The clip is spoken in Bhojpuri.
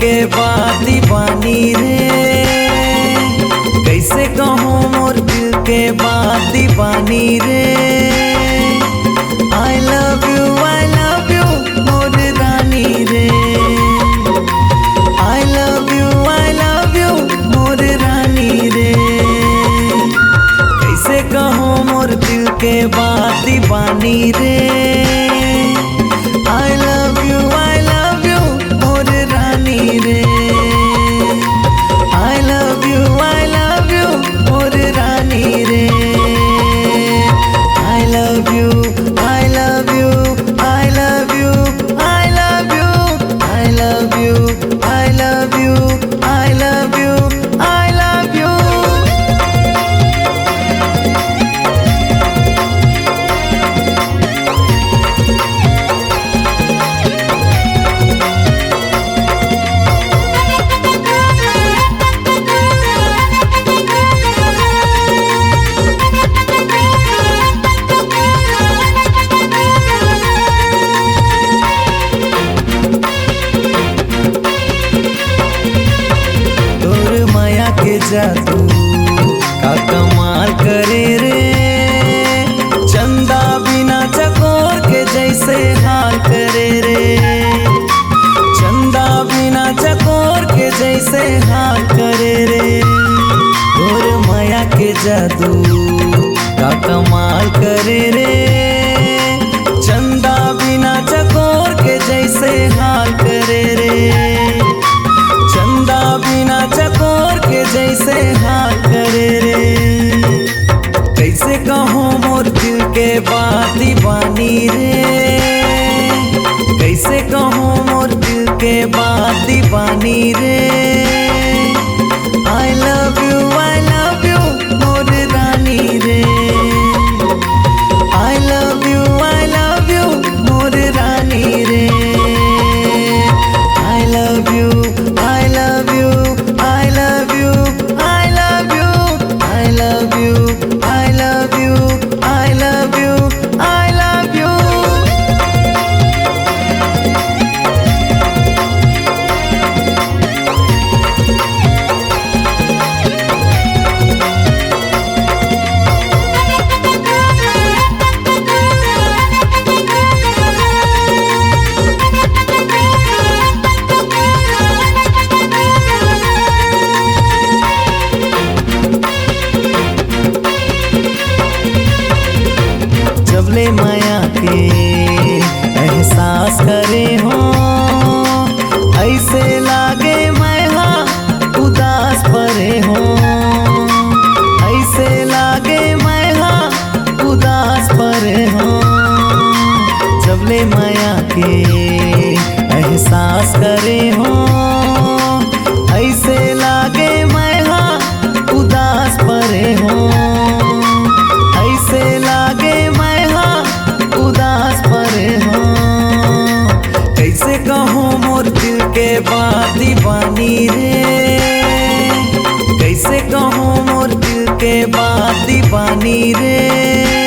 के बात दीवानी रे। कैसे कहूँ मोर दिल के बात दीवानी रे। I love you मोर रानी रे। I love you मोर रानी रे। कैसे कहूँ मोर दिल के बात दीवानी रे। I love you मोर रानी रे। I love you मोर रानी रे। I love you I love you I love you I love you I love you I love you I love you I love you। के जादू का कमाल करे रे। चंदा बिना चकोर के जैसे हाल करे रे। चंदा बिना चकोर के जैसे हाल करे रे। और माया के जादू का कमाल करे रे। चंदा बिना चकोर के जैसे हाल करे रे। चंदा बिना चकोर के जैसे हाल करे रे। कैसे कहूँ मोर दिल के बात दीवानी रे। कैसे कहूँ मोर दिल के बात दीवानी रे। I love you मोर रानी रे। I love you मोर रानी रे। I love you I love you I love you I love you I love you I love you I love you I love you। जबले माया के एहसास करे हो। ऐसे लागे मैं हाँ उदास परे हो। ऐसे लागे मैं हाँ उदास परे हो। जबले माया के एहसास करे हो। ऐसे लागे मैं हाँ उदास परे हो। ऐसे लागे मैं हाँ उदास परे हो। कैसे कहूँ मोर दिल के बात दीवानी रे। कैसे कहूँ मोर दिल के बात दीवानी रे।